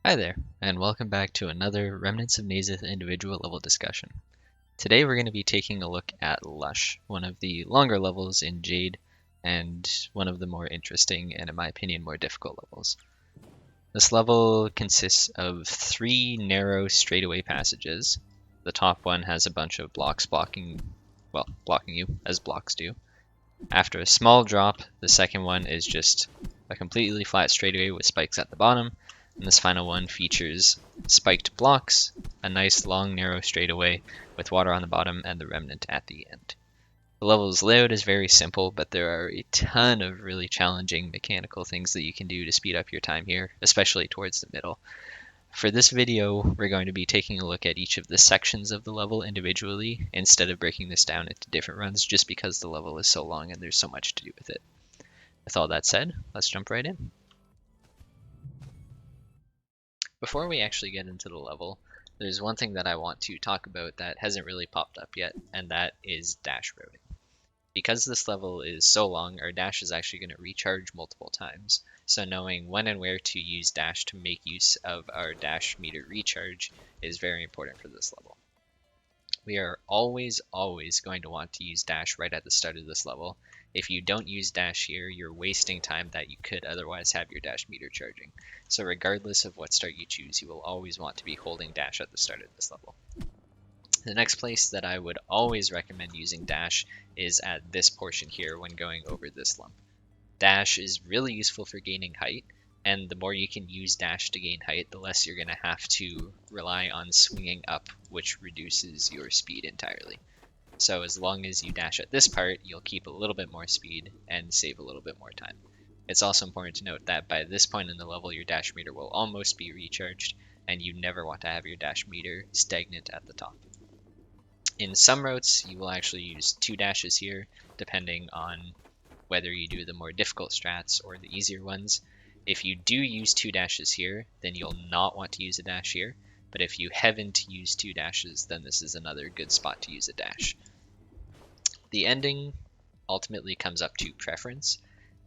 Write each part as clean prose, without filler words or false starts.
Hi there, and welcome back to another Remnants of Naezith individual level discussion. Today we're going to be taking a look at Lush, one of the longer levels in Jade, and one of the more interesting and, in my opinion, more difficult levels. This level consists of 3 narrow straightaway passages. The top one has a bunch of blocks blocking you, as blocks do. After a small drop, the second one is just a completely flat straightaway with spikes at the bottom. And this final one features spiked blocks, a nice long narrow straightaway with water on the bottom and the remnant at the end. The level's layout is very simple, but there are a ton of really challenging mechanical things that you can do to speed up your time here, especially towards the middle. For this video, we're going to be taking a look at each of the sections of the level individually, instead of breaking this down into different runs, just because the level is so long and there's so much to do with it. With all that said, let's jump right in. Before we actually get into the level, there's one thing that I want to talk about that hasn't really popped up yet, and that is dash routing. Because this level is so long, our dash is actually going to recharge multiple times, so knowing when and where to use dash to make use of our dash meter recharge is very important for this level. We are always going to want to use dash right at the start of this level. If you don't use dash here, you're wasting time that you could otherwise have your dash meter charging. So regardless of what start you choose, you will always want to be holding dash at the start of this level. The next place that I would always recommend using dash is at this portion here when going over this lump. Dash is really useful for gaining height, and the more you can use dash to gain height, the less you're going to have to rely on swinging up, which reduces your speed entirely. So as long as you dash at this part, you'll keep a little bit more speed and save a little bit more time. It's also important to note that by this point in the level, your dash meter will almost be recharged, and you never want to have your dash meter stagnant at the top. In some routes, you will actually use 2 dashes here, depending on whether you do the more difficult strats or the easier ones. If you do use 2 dashes here, then you'll not want to use a dash here. But if you haven't used 2 dashes, then this is another good spot to use a dash. The ending ultimately comes up to preference.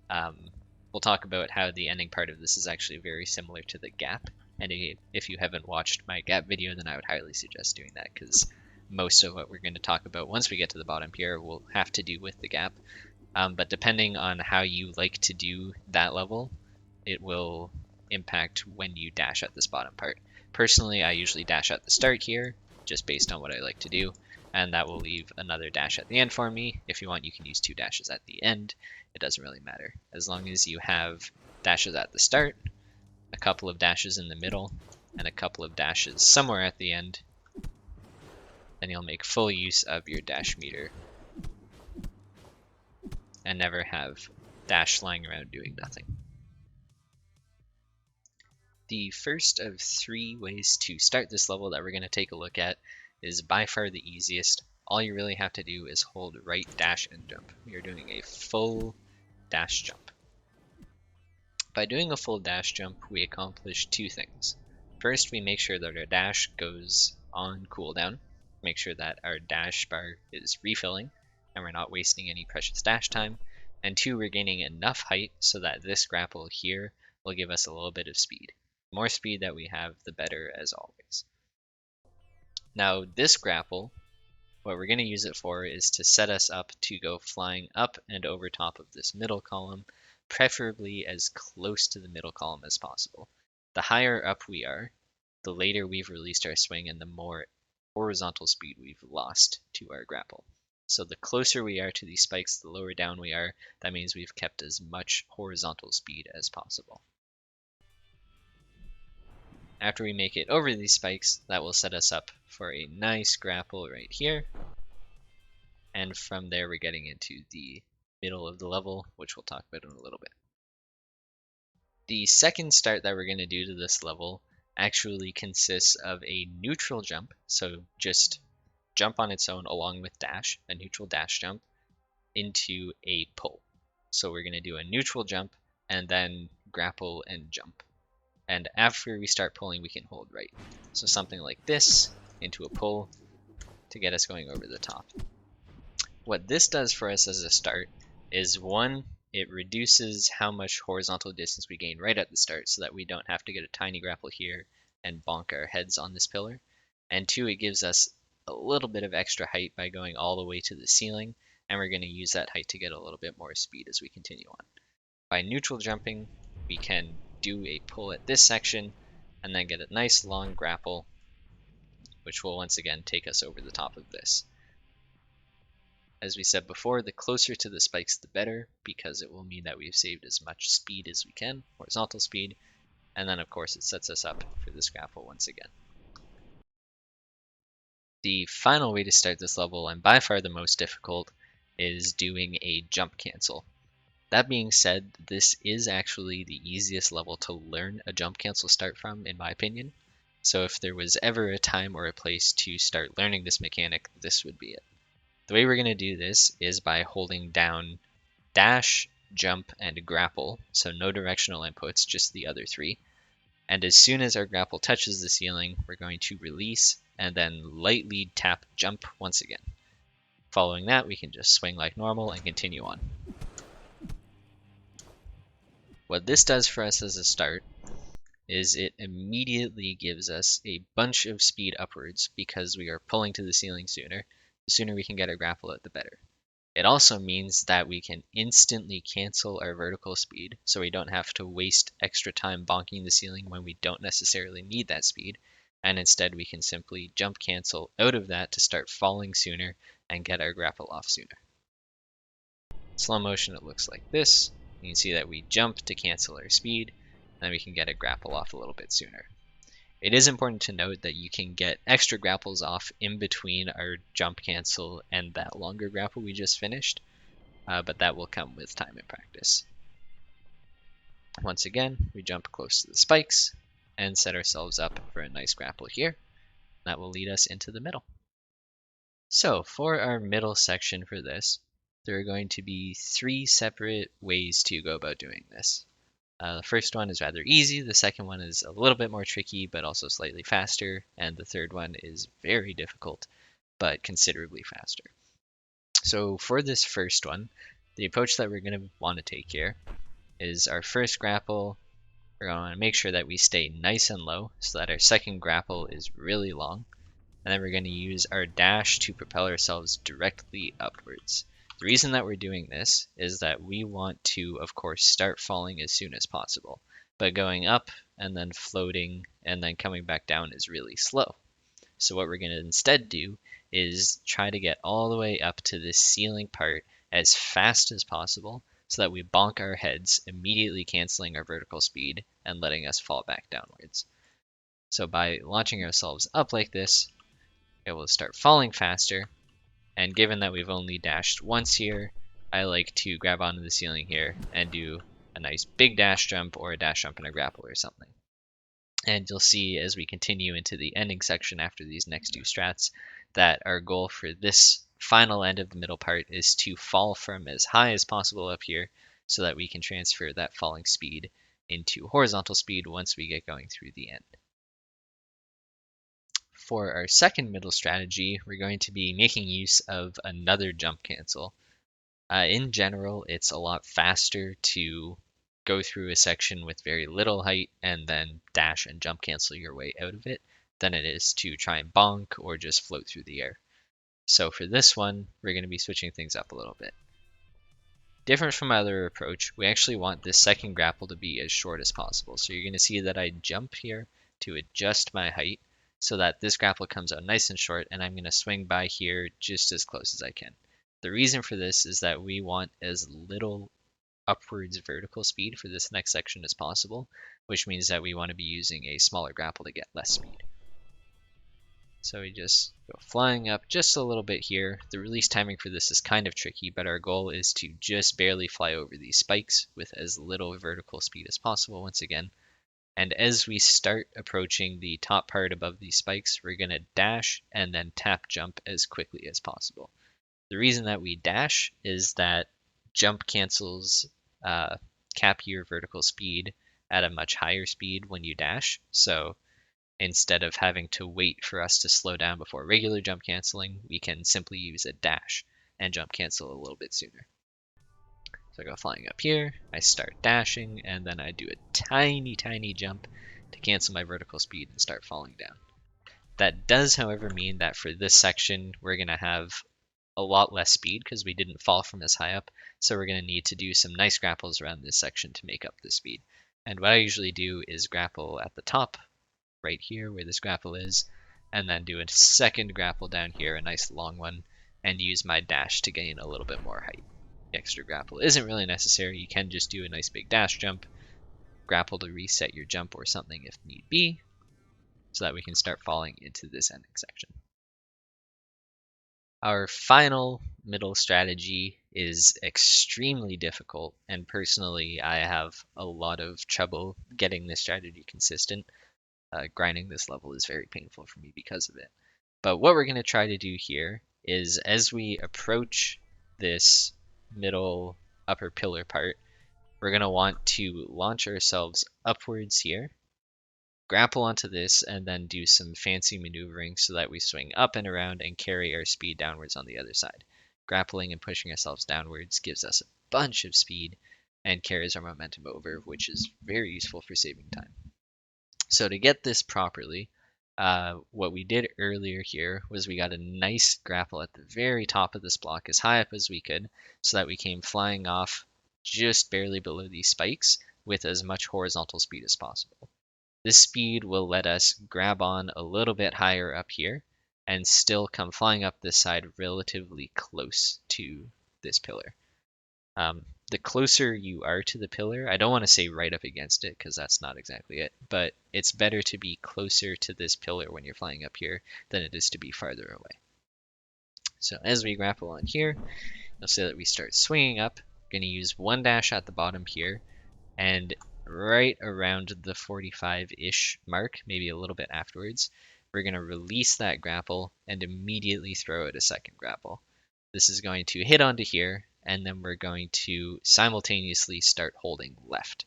We'll talk about how the ending part of this is actually very similar to the gap. And if you haven't watched my gap video, then I would highly suggest doing that, because most of what we're going to talk about once we get to the bottom here will have to do with the gap. But depending on how you like to do that level, it will impact when you dash at this bottom part. Personally, I usually dash at the start here, just based on what I like to do, and that will leave another dash at the end for me. If you want, you can use 2 dashes at the end. It doesn't really matter. As long as you have dashes at the start, a couple of dashes in the middle, and a couple of dashes somewhere at the end, then you'll make full use of your dash meter and never have dash lying around doing nothing. The first of 3 ways to start this level that we're going to take a look at is by far the easiest. All you really have to do is hold right dash and jump. We are doing a full dash jump. By doing a full dash jump, we accomplish 2 things. First, we make sure that our dash goes on cooldown. Make sure that our dash bar is refilling and we're not wasting any precious dash time. And 2, we're gaining enough height so that this grapple here will give us a little bit of speed. The more speed that we have, the better, as always. Now, this grapple, what we're going to use it for is to set us up to go flying up and over top of this middle column, preferably as close to the middle column as possible. The higher up we are, the later we've released our swing and the more horizontal speed we've lost to our grapple. So the closer we are to these spikes, the lower down we are. That means we've kept as much horizontal speed as possible. After we make it over these spikes, that will set us up for a nice grapple right here. And from there, we're getting into the middle of the level, which we'll talk about in a little bit. The second start that we're going to do to this level actually consists of a neutral jump, so just jump on its own along with dash, a neutral dash jump, into a pull. So we're going to do a neutral jump and then grapple and jump. And after we start pulling, we can hold right. So something like this into a pull to get us going over the top. What this does for us as a start is, 1, it reduces how much horizontal distance we gain right at the start so that we don't have to get a tiny grapple here and bonk our heads on this pillar. And two, it gives us a little bit of extra height by going all the way to the ceiling, and we're going to use that height to get a little bit more speed as we continue on. By neutral jumping, we can do a pull at this section and then get a nice long grapple, which will once again take us over the top of this. As we said before, the closer to the spikes the better, because it will mean that we've saved as much speed as we can, horizontal speed, and then of course it sets us up for this grapple once again. The final way to start this level, and by far the most difficult, is doing a jump cancel. That being said, this is actually the easiest level to learn a jump cancel start from, in my opinion. So if there was ever a time or a place to start learning this mechanic, this would be it. The way we're going to do this is by holding down dash, jump, and grapple, so no directional inputs, just the other three. And as soon as our grapple touches the ceiling, we're going to release and then lightly tap jump once again. Following that, we can just swing like normal and continue on. What this does for us as a start is it immediately gives us a bunch of speed upwards because we are pulling to the ceiling sooner. The sooner we can get our grapple out, the better. It also means that we can instantly cancel our vertical speed, so we don't have to waste extra time bonking the ceiling when we don't necessarily need that speed, and instead we can simply jump cancel out of that to start falling sooner and get our grapple off sooner. Slow motion, it looks like this. You can see that we jump to cancel our speed, and then we can get a grapple off a little bit sooner. It is important to note that you can get extra grapples off in between our jump cancel and that longer grapple we just finished, but that will come with time and practice. Once again, we jump close to the spikes and set ourselves up for a nice grapple here. That will lead us into the middle. So for our middle section for this, there are going to be three separate ways to go about doing this. The first one is rather easy, the second one is a little bit more tricky but also slightly faster, and the third one is very difficult but considerably faster. So for this first one, the approach that we're going to want to take here is our first grapple, we're going to make sure that we stay nice and low so that our second grapple is really long, and then we're going to use our dash to propel ourselves directly upwards. The reason that we're doing this is that we want to, of course, start falling as soon as possible, but going up and then floating and then coming back down is really slow. So what we're going to instead do is try to get all the way up to this ceiling part as fast as possible so that we bonk our heads, immediately canceling our vertical speed and letting us fall back downwards. So by launching ourselves up like this, it will start falling faster. And given that we've only dashed once here, I like to grab onto the ceiling here and do a nice big dash jump or a dash jump and a grapple or something. And you'll see as we continue into the ending section after these next two strats that our goal for this final end of the middle part is to fall from as high as possible up here so that we can transfer that falling speed into horizontal speed once we get going through the end. For our second middle strategy, we're going to be making use of another jump cancel. In general, it's a lot faster to go through a section with very little height and then dash and jump cancel your way out of it than it is to try and bonk or just float through the air. So for this one, we're going to be switching things up a little bit. Different from my other approach, we actually want this second grapple to be as short as possible. So you're going to see that I jump here to adjust my height so that this grapple comes out nice and short, and I'm going to swing by here just as close as I can. The reason for this is that we want as little upwards vertical speed for this next section as possible, which means that we want to be using a smaller grapple to get less speed. So we just go flying up just a little bit here. The release timing for this is kind of tricky, but our goal is to just barely fly over these spikes with as little vertical speed as possible once again. And as we start approaching the top part above these spikes, we're going to dash and then tap jump as quickly as possible. The reason that we dash is that jump cancels cap your vertical speed at a much higher speed when you dash. So instead of having to wait for us to slow down before regular jump canceling, we can simply use a dash and jump cancel a little bit sooner. So So I go flying up here, I start dashing, and then I do a tiny, tiny jump to cancel my vertical speed and start falling down. That does, however, mean that for this section, we're going to have a lot less speed because we didn't fall from as high up. So we're going to need to do some nice grapples around this section to make up the speed. And what I usually do is grapple at the top, right here where this grapple is, and then do a second grapple down here, a nice long one, and use my dash to gain a little bit more height. The extra grapple isn't really necessary. You can just do a nice big dash jump, grapple to reset your jump or something if need be, so that we can start falling into this ending section. Our final middle strategy is extremely difficult, and personally I have a lot of trouble getting this strategy consistent. Grinding this level is very painful for me because of it. But what we're going to try to do here is, as we approach this middle upper pillar part, we're going to want to launch ourselves upwards here, grapple onto this, and then do some fancy maneuvering so that we swing up and around and carry our speed downwards on the other side. Grappling and pushing ourselves downwards gives us a bunch of speed and carries our momentum over, which is very useful for saving time. So to get this properly, what we did earlier here was we got a nice grapple at the very top of this block as high up as we could, so that we came flying off just barely below these spikes with as much horizontal speed as possible. This speed will let us grab on a little bit higher up here and still come flying up this side relatively close to this pillar. The closer you are to the pillar, I don't want to say right up against it because that's not exactly it, but it's better to be closer to this pillar when you're flying up here than it is to be farther away. So as we grapple on here, you'll see that we start swinging up. We're going to use one dash at the bottom here, and right around the 45-ish mark, maybe a little bit afterwards, we're going to release that grapple and immediately throw out a second grapple. This is going to hit onto here, and then we're going to simultaneously start holding left.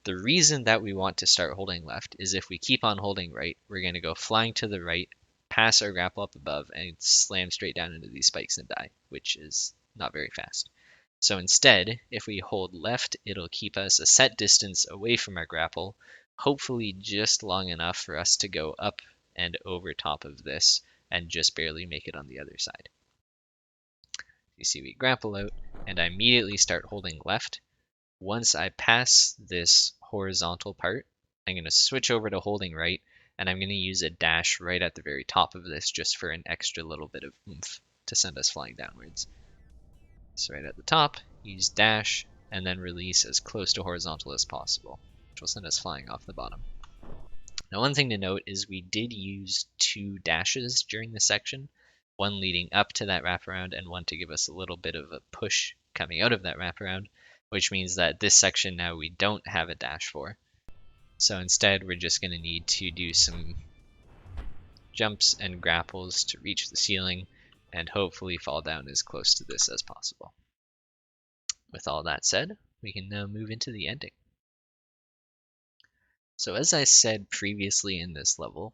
The reason that we want to start holding left is if we keep on holding right, we're going to go flying to the right, pass our grapple up above, and slam straight down into these spikes and die, which is not very fast. So instead, if we hold left, it'll keep us a set distance away from our grapple, hopefully just long enough for us to go up and over top of this and just barely make it on the other side. You see we grapple out, and I immediately start holding left. Once I pass this horizontal part, I'm going to switch over to holding right, and I'm going to use a dash right at the very top of this just for an extra little bit of oomph to send us flying downwards. So right at the top, use dash, and then release as close to horizontal as possible, which will send us flying off the bottom. Now one thing to note is we did use 2 dashes during this section, one leading up to that wraparound and one to give us a little bit of a push coming out of that wraparound, which means that this section now we don't have a dash for. So instead we're just going to need to do some jumps and grapples to reach the ceiling and hopefully fall down as close to this as possible. With all that said, we can now move into the ending. So as I said previously in this level,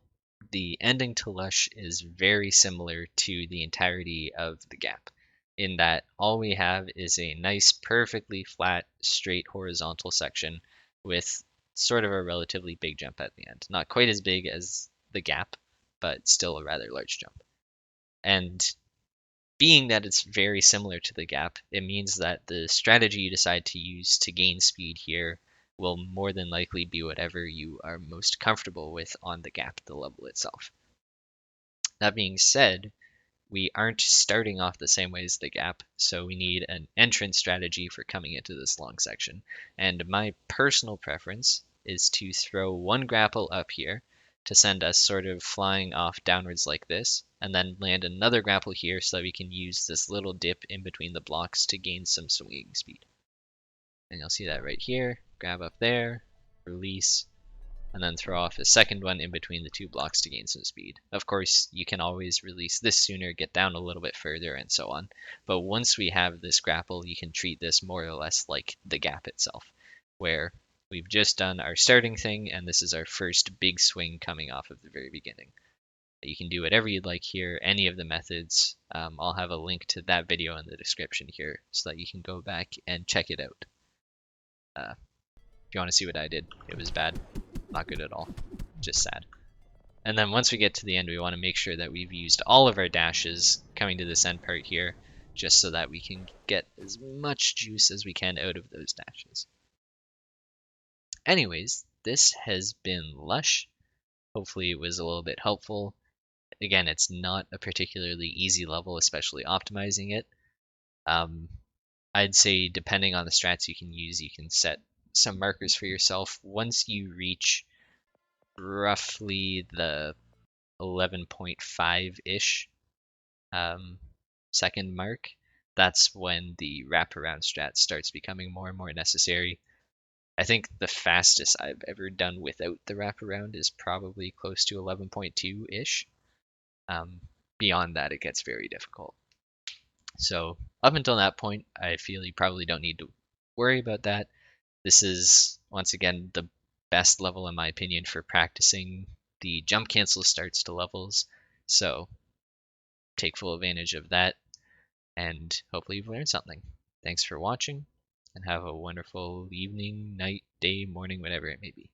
the ending to Lush is very similar to the entirety of the gap, in that all we have is a nice, perfectly flat, straight horizontal section with sort of a relatively big jump at the end. Not quite as big as the gap, but still a rather large jump. And being that it's very similar to the gap, it means that the strategy you decide to use to gain speed here will more than likely be whatever you are most comfortable with on the gap, the level itself. That being said, we aren't starting off the same way as the gap, so we need an entrance strategy for coming into this long section. And my personal preference is to throw one grapple up here to send us sort of flying off downwards like this, and then land another grapple here so that we can use this little dip in between the blocks to gain some swinging speed. And you'll see that right here, grab up there, release, and then throw off a second one in between the 2 blocks to gain some speed. Of course, you can always release this sooner, get down a little bit further, and so on. But once we have this grapple, you can treat this more or less like the gap itself, where we've just done our starting thing, and this is our first big swing coming off of the very beginning. You can do whatever you'd like here, any of the methods. I'll have a link to that video in the description here so that you can go back and check it out. If you want to see what I did, it was bad, not good at all, just sad. And then once we get to the end, we want to make sure that we've used all of our dashes coming to this end part here, just so that we can get as much juice as we can out of those dashes. Anyways, this has been Lush. Hopefully it was a little bit helpful. Again, it's not a particularly easy level, especially optimizing it. I'd say depending on the strats you can use, you can set some markers for yourself. Once you reach roughly the 11.5-ish second mark, that's when the wraparound strat starts becoming more and more necessary. I think the fastest I've ever done without the wraparound is probably close to 11.2-ish. Beyond that, it gets very difficult. So up until that point, I feel you probably don't need to worry about that. This is, once again, the best level in my opinion for practicing the jump cancel starts to levels. So take full advantage of that, and hopefully you've learned something. Thanks for watching, and have a wonderful evening, night, day, morning, whatever it may be.